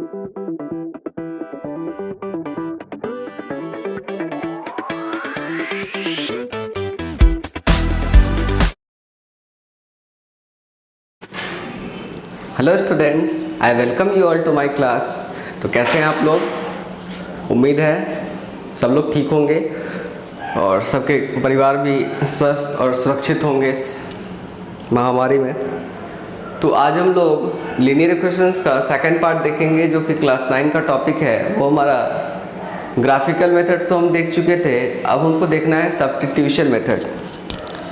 Hello students, I welcome you all to my class. तो कैसे हैं आप लोग? उम्मीद है सब लोग ठीक होंगे और सबके परिवार भी स्वस्थ और सुरक्षित होंगे इस महामारी में। तो आज हम लोग लीनियर इक्वेशंस का सेकंड पार्ट देखेंगे, जो कि क्लास 9 का टॉपिक है। वो हमारा ग्राफिकल मेथड तो हम देख चुके थे, अब हमको देखना है substitution method.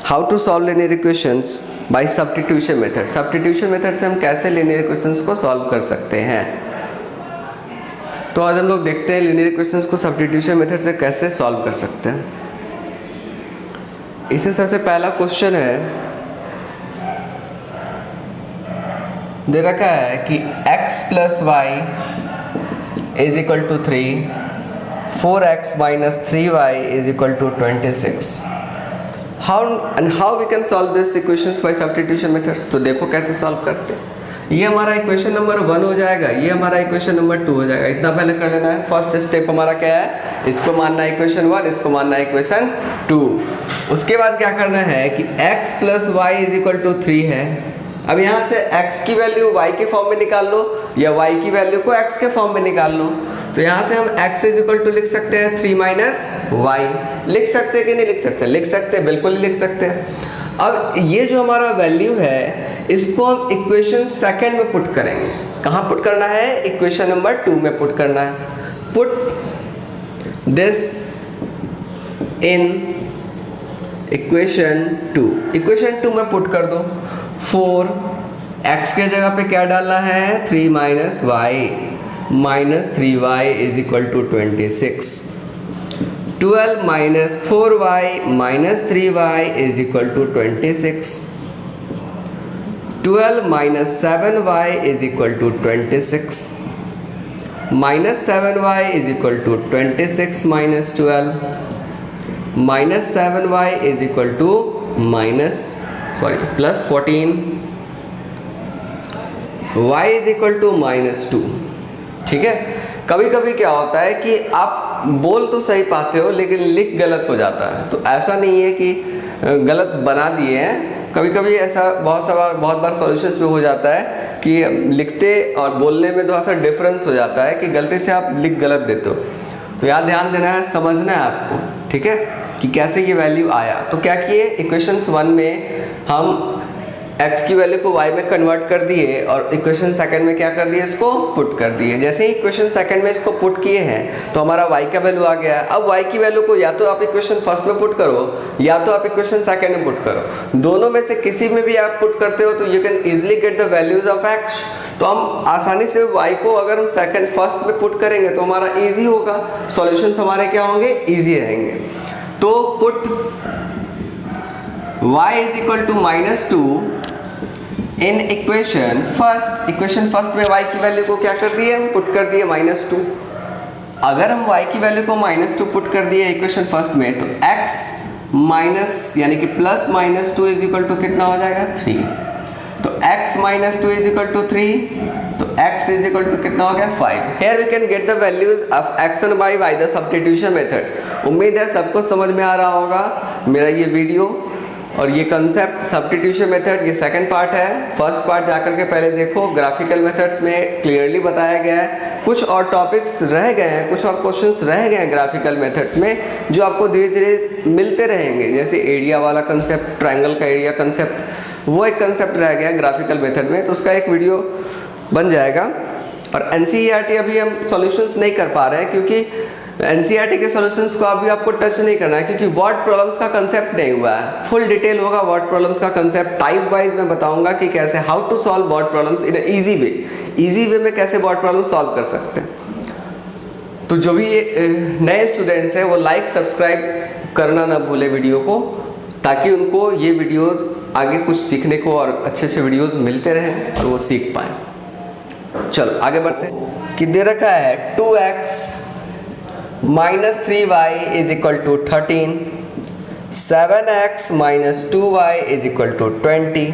How to solve linear equations by substitution method. Substitution method से हम कैसे लीनियर इक्वेशंस को सॉल्व कर सकते हैं। तो आज हम लोग देखते हैं लीनियर इक्वेशंस को सब्स्टिट्यूशन मेथड से कैसे सॉल्व कर सकते हैं। इससे सबसे पहला क्वेश्चन है, दे रखा है कि x plus y is equal to 3, 4x minus 3y is equal to 26। How we can solve this equations by substitution methods. तो देखो कैसे सॉल्व करते हैं। ये हमारा इक्वेशन नंबर 1 हो जाएगा, ये हमारा इक्वेशन नंबर 2 हो जाएगा। इतना पहले कर लेना है। फर्स्ट स्टेप हमारा क्या है, इसको मानना है इक्वेशन 1, इसको मानना है इक्वेशन 2। उसके बाद क्या करना है कि x plus y is equal to 3 है। अब यहाँ से x की वैल्यू y के फॉर्म में निकाल लो या y की वैल्यू को x के फॉर्म में निकाल लो। तो यहाँ से हम x इज इक्वल टू लिख सकते हैं 3 माइनस वाई। लिख सकते हैं कि नहीं लिख सकते? लिख सकते हैं, बिल्कुल ही लिख सकते हैं। अब ये जो हमारा वैल्यू है, इसको हम इक्वेशन सेकंड में पुट करेंगे। कहाँ पुट करना है? इक्वेशन नंबर 2 में पुट करना है। Put this in equation 2। Equation 2 में पुट कर दो। 4 x के जगह पे क्या डालना है? 3 minus y minus 3y is equal to 26। 12 minus 4y minus 3y is equal to 26। 12 minus 7y is equal to 26। Minus 7y is equal to 26 minus 12 minus 7y is equal to plus 14। y is equal to minus 2। ठीक है। कभी कभी क्या होता है कि आप बोल तो सही पाते हो लेकिन लिख गलत हो जाता है। तो ऐसा नहीं है कि गलत बना दिए हैं, कभी कभी ऐसा बहुत बार सॉल्यूशंस में हो जाता है कि लिखते और बोलने में थोड़ा सा डिफरेंस हो जाता है कि गलती से आप लिख गलत देते हो। तो यहाँ ध्यान देना है, समझना है आपको, ठीक है, कि कैसे ये वैल्यू आया। तो क्या किए, इक्वेशंस 1 में हम x की वैल्यू को y में कन्वर्ट कर दिए और इक्वेशन सेकंड में क्या कर दिए, इसको पुट कर दिए। जैसे ही इक्वेशन सेकंड में इसको पुट किए हैं तो हमारा y का वैल्यू आ गया। अब y की वैल्यू को या तो आप इक्वेशन फर्स्ट में पुट करो या तो आप इक्वेशन सेकंड में पुट करो। दोनों में से किसी में भी आप पुट करते हो तो you can easily get the values of x। तो हम आसानी से y को अगर हम सेकंड फर्स्ट में पुट करेंगे तो हमारा ईजी होगा, सॉल्यूशंस हमारे क्या होंगे, ईजी रहेंगे। तो put y is equal to minus 2 in equation first. Equation first में y की वैल्यू को क्या कर दिए, हम पुट कर दिए माइनस 2। अगर हम y की वैल्यू को माइनस 2 पुट कर दिए इक्वेशन फर्स्ट में तो x माइनस यानी कि plus minus 2 is equal to कितना हो जाएगा, 3। तो x minus 2 is equal to 3, तो x इज इक्वल टू कितना हो गया, 5। Here we can get the values of x and y by the substitution methods। उम्मीद है सबको समझ में आ रहा होगा मेरा ये वीडियो और ये कंसेप्ट सब्स्टिट्यूशन मेथड। ये सेकंड पार्ट है। फर्स्ट पार्ट जाकर के पहले देखो, ग्राफिकल मेथड्स में क्लियरली बताया गया है। कुछ और टॉपिक्स रह गए हैं, कुछ और क्वेश्चंस रह गए हैं ग्राफिकल मेथड्स में जो आपको धीरे धीरे मिलते रहेंगे। जैसे एरिया वाला कंसेप्ट, ट्रायंगल का एरिया कंसेप्ट, वो एक कंसेप्ट रह गया ग्राफिकल मेथड में, तो उसका एक वीडियो बन जाएगा। और एनसीईआरटी अभी हम सॉल्यूशंस नहीं कर पा रहे हैं क्योंकि एनसीईआरटी के सॉल्यूशंस को अभी आपको टच नहीं करना है क्योंकि वर्ड प्रॉब्लम्स का कंसेप्ट नहीं हुआ है। फुल डिटेल होगा वर्ड प्रॉब्लम्स का कंसेप्ट, टाइप वाइज मैं बताऊंगा कि कैसे how to solve word problems in easy way. Easy way में कैसे वर्ड प्रॉब्लम सॉल्व कर सकते हैं। तो जो भी नए स्टूडेंट्स हैं वो लाइक सब्सक्राइब करना ना भूले वीडियो को, ताकि उनको ये वीडियोस आगे कुछ सीखने को और अच्छे अच्छे वीडियोस मिलते रहें और वो सीख पाएँ। चलो आगे बढ़ते हैं। कि दे रखा है 2x minus 3y is equal to 13, 7x minus 2y is equal to 20,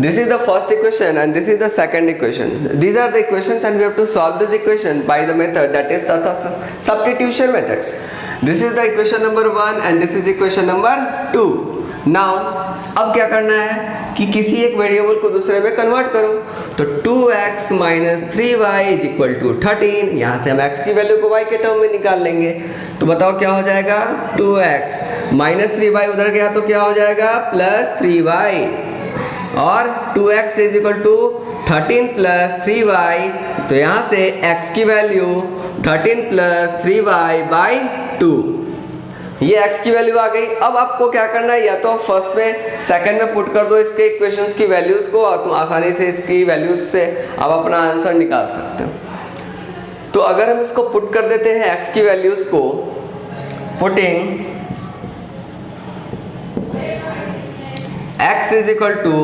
This is the first equation and this is the second equation. These are the equations and we have to solve this equation by the method that is the substitution methods. This is the equation number 1 and this is equation number 2. Now अब क्या करना है कि किसी एक variable को दूसरे में कन्वर्ट करो। तो 2x minus 3y is equal to 13। यहाँ से हम x की वैल्यू को y के टर्म में निकाल लेंगे। तो बताओ क्या हो जाएगा, 2x माइनस 3y उधर गया तो क्या हो जाएगा प्लस 3y, और 2x is equal to 13 plus 3y। तो यहाँ से x की वैल्यू 13 प्लस 3y बाई 2, ये x की वैल्यू आ गई। अब आपको क्या करना है, या तो फर्स्ट में सेकंड में पुट कर दो इसके इक्वेशंस की वैल्यूज को और तुम आसानी से इसकी वैल्यूज से आप अपना आंसर निकाल सकते हो। तो अगर हम इसको पुट कर देते हैं x की वैल्यूज को, putting x is equal to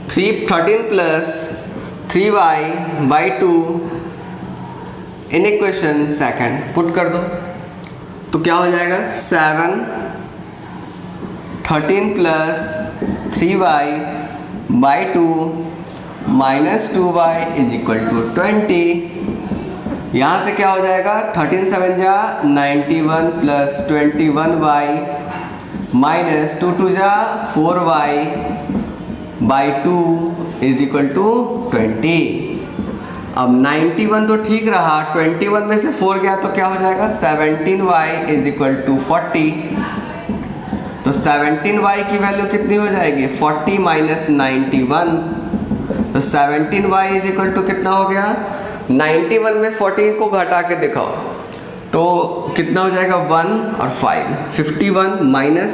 13 plus 3y by 2 in equation second put कर दो तो क्या हो जाएगा 7 13 plus 3y by 2 minus 2y is equal to 20। यहाँ से क्या हो जाएगा 13 7 जा 91 प्लस 21y माइनस 2 2 जा 4y by 2 is equal to 20। अब 91 तो ठीक रहा, 21 में से 4 गया तो क्या हो जाएगा 17y इज इक्वल टू 40। तो 17y की वैल्यू कितनी हो जाएगी 40 माइनस 91। तो 17y इज इक्वल टू कितना हो गया, 91 में 14 को घटा के दिखाओ तो कितना हो जाएगा 1 और 5, 51 minus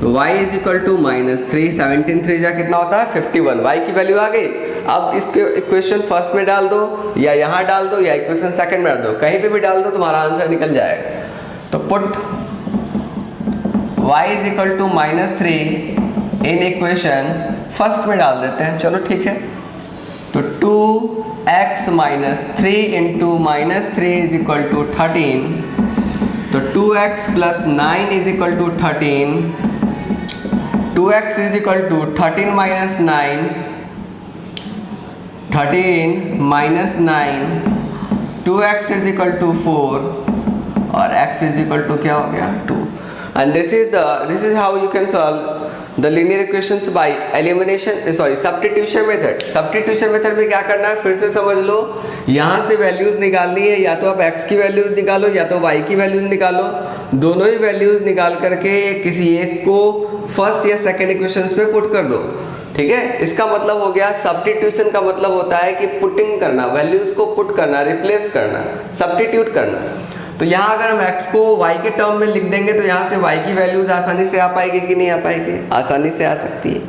y is equal to minus 3, 17 3 जा कितना होता है 51, y की वैल्यू आ गई। अब इसके इक्वेशन फर्स्ट में डाल दो या यहाँ डाल दो या इक्वेशन सेकंड में डाल दो, कहीं पे भी डाल दो तुम्हारा आंसर निकल जाएगा। तो put y is equal to minus 3 in equation first में डाल देते हैं, चलो ठीक है। तो 2x minus 3 into minus 3 is equal to 13। तो 2x plus 9 is equal to 13। 2x is equal to 13 minus 9, 13 minus 9, 2x is equal to 4 और x इज इक्वल टू क्या हो गया 2। And this is how you can solve the linear equations by elimination, sorry substitution method. Substitution method में क्या करना है फिर से समझ लो, यहाँ से वैल्यूज निकालनी है, या तो आप x की वैल्यूज निकालो या तो y की वैल्यूज निकालो। दोनों ही वैल्यूज निकाल करके किसी एक को फर्स्ट या सेकेंड इक्वेशंस पे पुट कर दो, ठीक है। इसका मतलब हो गया सब्स्टिट्यूशन का मतलब होता है कि पुटिंग करना, वैल्यूज को पुट करना, रिप्लेस करना, सब्स्टिट्यूट करना। तो यहाँ अगर हम x को y के टर्म में लिख देंगे तो यहाँ से y की वैल्यूज आसानी से आ पाएगी कि नहीं आ पाएगी, आसानी से आ सकती है,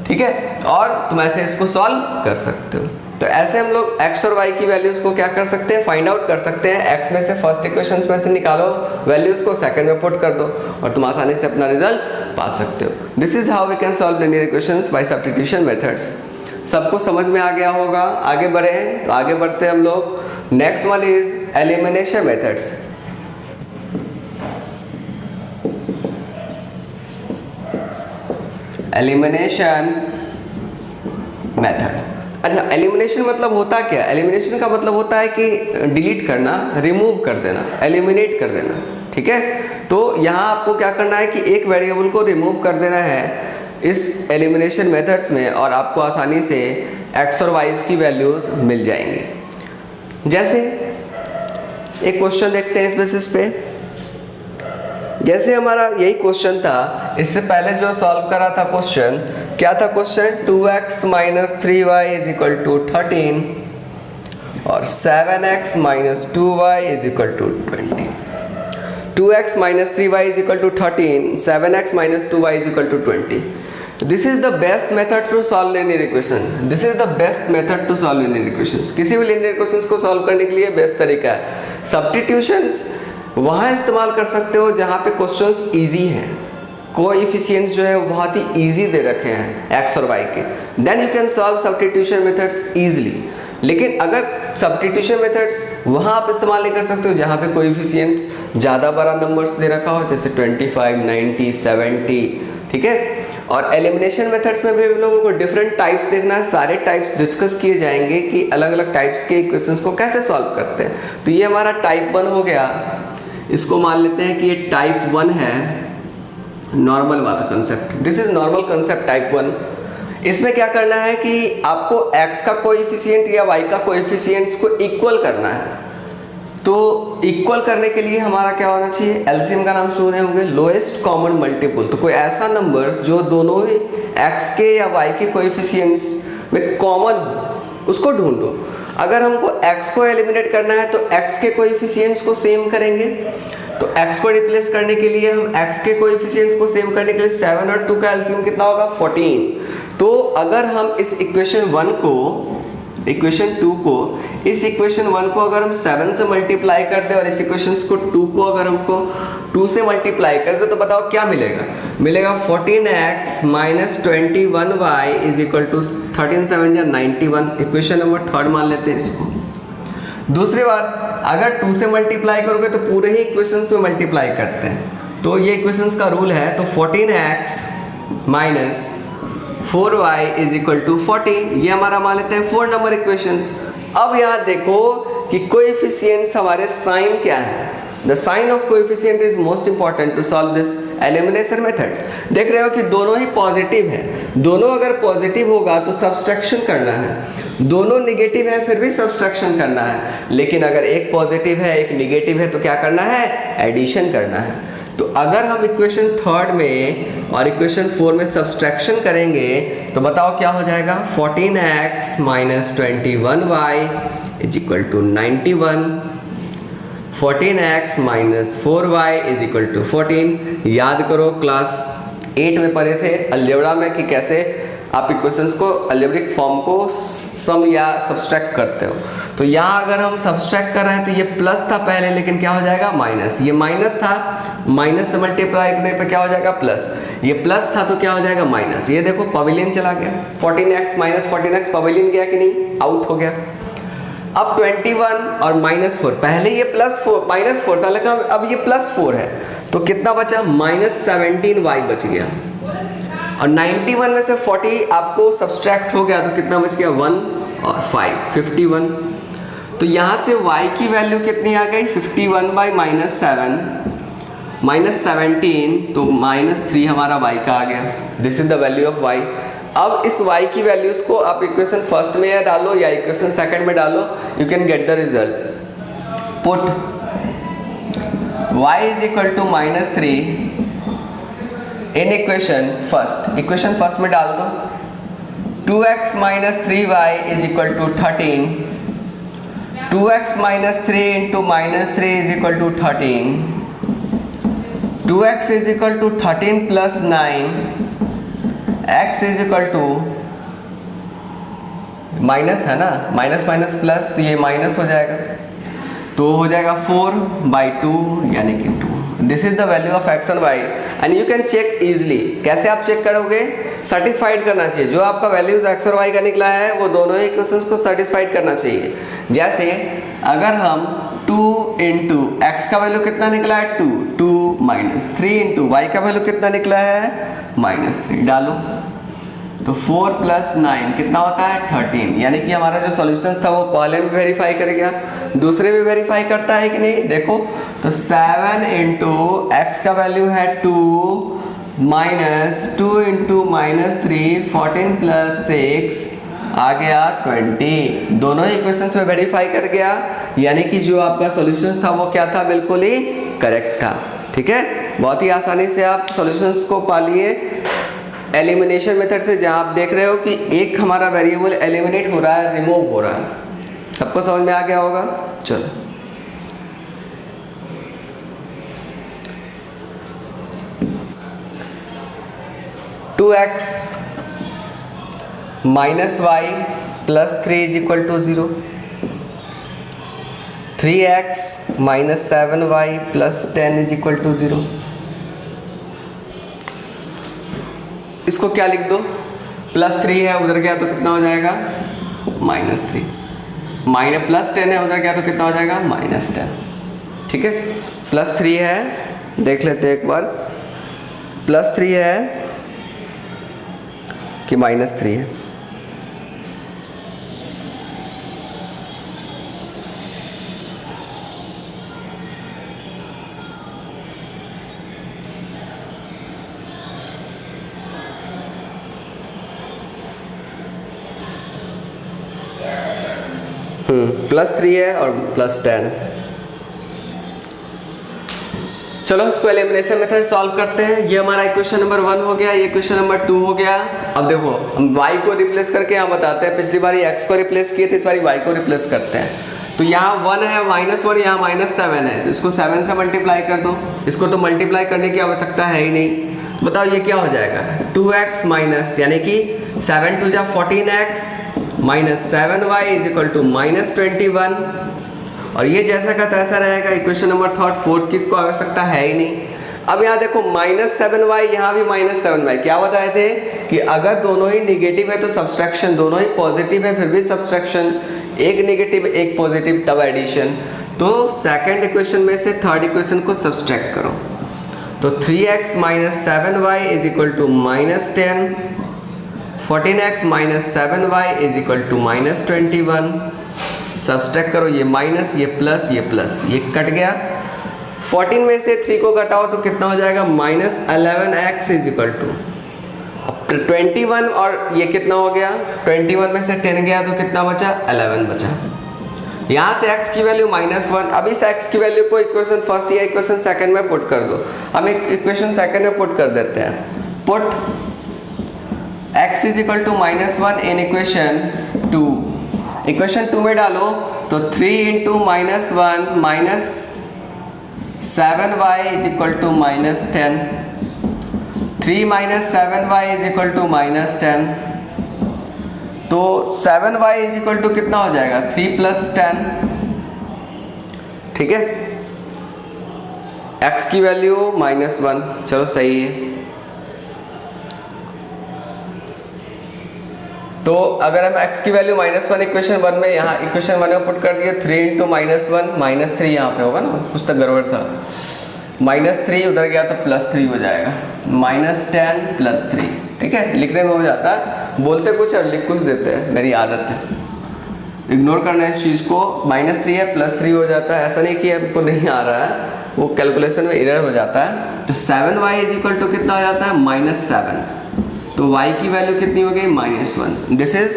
ठीक है। और तुम ऐसे इसको सॉल्व कर सकते हो। तो ऐसे हम लोग x और y की वैल्यूज को क्या कर सकते हैं, फाइंड आउट कर सकते हैं। x में से फर्स्ट इक्वेशन में से निकालो, वैल्यूज को सेकंड में पुट कर दो और तुम आसानी से अपना रिजल्ट पा सकते हो। This is how we can solve linear equations by substitution methods. सबको समझ में आ गया होगा। आगे बढ़े तो आगे बढ़ते हम लोग। Next one is elimination methods. Elimination method. अच्छा, एलिमिनेशन मतलब होता क्या? एलिमिनेशन का मतलब होता है कि डिलीट करना, रिमूव कर देना, एलिमिनेट कर देना, ठीक है। तो यहाँ आपको क्या करना है कि एक वेरिएबल को रिमूव कर देना है इस एलिमिनेशन मेथड्स में और आपको आसानी से x और y की वैल्यूज मिल जाएंगी। जैसे एक क्वेश्चन देखते हैं इस बेसिस पे। जैसे हमारा यही क्वेश्चन था, इससे पहले जो सॉल्व करा था क्वेश्चन, क्या था question? 2x minus 3y is equal to 13 और 7x minus 2y is equal to 20। 2x minus 3y is equal to 13, 7x minus 2y is equal to 20. This is the best method to solve linear equation. This is the best method to solve linear equations. किसी भी linear equations को solve करने के लिए best तरीका है। Substitutions वहाँ इस्तेमाल कर सकते हो जहाँ पे क्वेश्चंस easy हैं, कोएफिशिएंट्स जो है वो बहुत ही easy दे रखे हैं x और y के, then you can solve substitution methods easily. लेकिन अगर सब्स्टिट्यूशन मेथड्स वहाँ आप इस्तेमाल नहीं कर सकते हो जहाँ पे कोएफिशिएंट्स ज़्यादा बड़ा नंबर्स दे रखा हो, जैसे 25, 90, 70, ठीक है। और एलिमिनेशन मेथड्स में भी हम लोगों को डिफरेंट टाइप्स देखना है, सारे टाइप्स डिस्कस किए जाएंगे कि अलग अलग टाइप्स के इक्वेशंस को कैसे सॉल्व करते हैं। तो ये हमारा टाइप 1 हो गया, इसको मान लेते हैं कि ये टाइप 1 है, नॉर्मल वाला concept. This is normal concept type 1। इसमें क्या करना है कि आपको x का कोएफिशिएंट या y का कोएफिशिएंट्स को इक्वल करना है। तो इक्वल करने के लिए हमारा क्या होना चाहिए, एलसीएम का नाम सुने होंगे, लोएस्ट कॉमन मल्टीपल। तो कोई ऐसा नंबर जो दोनों ही x के या y के कोएफिशिएंट्स में कॉमन, उसको ढूंढो। अगर हमको x को एलिमिनेट करना है तो x के कोएफिशिएंट्स को सेम करेंगे। तो x को रिप्लेस करने के लिए हम x के कोएफिशिएंट्स को सेम करने के लिए 7 और 2 का एलसीएम कितना होगा, 14। तो अगर हम इस इक्वेशन 1 को, इक्वेशन 2 को, इस इक्वेशन 1 को अगर हम 7 से मल्टीप्लाई कर दे और इस इक्वेशन को 2 को अगर हमको 2 से मल्टीप्लाई कर दे तो बताओ क्या मिलेगा, मिलेगा 14x minus 21y is equal to 13 7 या 91। इक्वेशन नंबर 3 मान लेते हैं इसको। दूसरी बात, अगर 2 से मल्टीप्लाई करोगे तो पूरे ही इक्वेशंस में मल्टीप्लाई करते हैं, तो ये इक्वेशंस का रूल है। तो 14x minus 4y is equal to 40, ये हमारा मान लेते हैं 4 नंबर इक्वेशंस। अब यहाँ देखो कि कोएफिशिएंट्स हमारे साइन क्या है। The sign of coefficient is most important to solve this elimination methods. देख रहे हो कि दोनों ही पॉजिटिव है, दोनों अगर पॉजिटिव होगा तो सब्सट्रैक्शन करना है, दोनों निगेटिव है फिर भी सब्सट्रैक्शन करना है। लेकिन अगर एक पॉजिटिव है एक निगेटिव है तो क्या करना है, एडिशन करना है। तो अगर हम इक्वेशन 3 में और इक्वेशन 4 में सब्सट्रैक्शन करेंगे तो बताओ क्या हो जाएगा, 14x minus 21y is equal to 91, 14x minus 4y is equal to 14। याद करो क्लास 8 में पढ़े थे अलजेब्रा में कि कैसे आप इक्वेशंस को अलजेब्रिक फॉर्म को सम या सब्सट्रैक्ट करते हो। तो यहाँ अगर हम सब्सट्रैक्ट कर रहे हैं तो ये प्लस था पहले, लेकिन क्या हो जाएगा माइनस, ये माइनस था, माइनस से मल्टीप्लाई करने पे क्या हो जाएगा प्लस, ये प्लस था तो क्या हो जाएगा माइनस। ये देखो पवेलियन चला गया, 14x माइनस 14x पवेलियन गया कि नहीं, आउट हो गया। अब 21 और माइनस 4, पहले ये माइनस 4 था लेकिन अब ये प्लस 4 है, तो कितना बचा, माइनस 17y बच गया। और 91 में से 40 आपको सब्सट्रैक्ट हो गया तो कितना बच गया, 1 और 5, 51। तो यहाँ से y की वैल्यू कितनी आ गई, 51 बाई माइनस 7 माइनस 17, तो माइनस 3 हमारा y का आ गया। This is the value of y। अब इस y की वैल्यूज को आप इक्वेशन फर्स्ट में या डालो या इक्वेशन सेकंड में डालो, you can get the result. Put y is equal to minus 3 in equation first में डाल दो। 2x minus 3y is equal to 13, 2x minus 3 into minus 3 is equal to 13, 2x is equal to 13 plus 9, x is equal to, minus है ना, minus minus plus तो ये minus हो जाएगा, तो हो जाएगा 4/2 यानी कि 2। This is the value of x and y and you can check easily. कैसे आप चेक करोगे, सेटिस्फाइड करना चाहिए, जो आपका वैल्यूज x और y का निकला है वो दोनों ही इक्वेशंस को सेटिस्फाइड करना चाहिए। जैसे अगर हम 2 इंटू एक्स का वैल्यू कितना निकला है 2 माइनस 3 इंटू वाई का वैल्यू कितना निकला है -3 डालो, तो 4 प्लस 9 कितना होता है 13। यानी कि हमारा जो सॉल्यूशंस था वो पहले में वेरीफाई कर गया, दूसरे में वेरीफाई करता है कि नहीं, देखो तो 7 इंटू एक्स का वैल्यू है 2 माइनस 2 इंटू -3 14 प्लस 6 आ गया 20। दोनों ही इक्वेशंस में वेरीफाई कर गया, यानी कि जो आपका सॉल्यूशंस था वो क्या था, बिल्कुल ही करेक्ट था। ठीक है, बहुत ही आसानी से आप सॉल्यूशंस को पा लिए एलिमिनेशन मेथड से, जहां आप देख रहे हो कि एक हमारा वेरिएबल एलिमिनेट हो रहा है, रिमूव हो रहा है। सबको समझ में आ गया होगा। चलो two x minus y plus 3 is equal to 0, 3x minus 7y plus 10 is equal to 0। इसको क्या लिख दो, +3 है उधर गया तो कितना हो जाएगा -3, माइनस +10 है उधर गया तो कितना हो जाएगा -10। ठीक है, +3 है, देख लेते हैं एक बार, +3 है कि -3 है। +3 है और +10। चलो इसको एलिमिनेशन मेथड सॉल्व करते हैं। ये हमारा इक्वेशन नंबर 1 हो गया, ये इक्वेशन नंबर 2 हो गया। अब देखो हम y को रिप्लेस करके यहाँ बताते हैं, पिछली बार x को रिप्लेस किए थे, इस बार y को रिप्लेस करते हैं। तो यहाँ 1 है, -1, यहाँ -7 है, तो इसको 7 से मल्टीप्लाई कर दो। इसको तो मल्टीप्लाई करने की आवश्यकता है ही नहीं। बताओ ये क्या हो जाएगा, 2x माइनस यानी कि 7 2 जा 14x -7y = -21। और ये जैसा का तैसा रहेगा। इक्वेशन नंबर 3 4 की को आवश्यकता है ही नहीं। अब यहाँ देखो -7y, यहाँ भी -7y। क्या बताए थे कि अगर दोनों ही निगेटिव है तो सब्सट्रैक्शन, दोनों ही पॉजिटिव है फिर भी सब्सट्रैक्शन, एक निगेटिव एक पॉजिटिव तब एडिशन। तो सेकंड इक्वेशन में से थर्ड इक्वेशन को सब्सट्रैक्ट करो। तो 3x - 7y = -10, 14x - 7y = -21। Subtract करो, ये माइनस, ये प्लस, ये कट गया। 14 में से 3 को घटाओ तो कितना हो जाएगा, -11x = 21। और ये कितना हो गया, 21 में से 10 गया तो कितना बचा, 11 बचा। यहाँ से x की वैल्यू -1। अब इस x की वैल्यू को इक्वेशन फर्स्ट या इक्वेशन सेकंड में पुट कर दो। हम एक इक्वेशन सेकंड में पुट कर देते हैं। Put x = -1 in equation 2। Equation 2 में डालो तो 3 × -1 -7y = -10, 3 - 7y = -10। तो 7y = कितना हो जाएगा, 3 + 10। ठीक है, x की वैल्यू -1, चलो सही है। तो अगर हम x की वैल्यू -1 इक्वेशन 1 में, यहाँ इक्वेशन 1 में पुट कर दिए, 3 × -1 -3 यहाँ पे होगा ना, कुछ तो गड़बड़ था, -3 उधर गया तो +3 हो जाएगा, -10 + 3। ठीक है, लिखने में हो जाता है, बोलते कुछ और लिख कुछ देते हैं, मेरी आदत है, इग्नोर करना इस चीज़ को। -3 है +3 हो जाता है, ऐसा नहीं कि आपको नहीं आ रहा है, वो कैलकुलेशन में एरर हो जाता है। तो 7y = कितना हो जाता है, -7। तो y की वैल्यू कितनी हो गई, -1। This is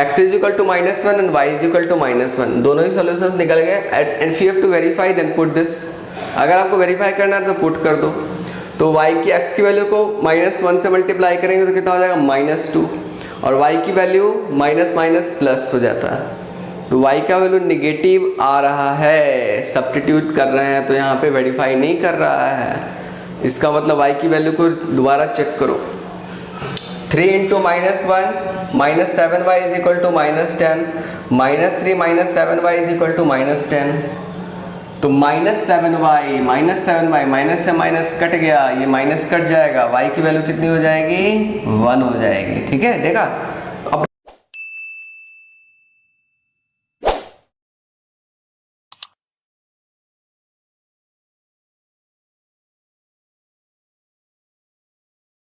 x = -1 and y = -1। दोनों ही सॉल्यूशंस निकल गए। And if you have to verify then put this. अगर आपको वेरीफाई करना है तो पुट कर दो। तो y की x की वैल्यू को -1 से मल्टीप्लाई करेंगे तो कितना हो जाएगा, -2। और y की वैल्यू माइनस प्लस हो जाता है। तो y का वैल्यू निगेटिव आ रहा है, सब्स्टिट्यूट कर रहे हैं तो यहाँ पे वेरीफाई नहीं कर रहा है। इसका मतलब y की वैल्यू को दोबारा चेक करो। 3 × -1 -7y = -10, -3 - 7y = -10। तो -7y माइनस से माइनस कट गया, ये माइनस कट जाएगा, y की वैल्यू कितनी हो जाएगी, 1 हो जाएगी। ठीक है, देखा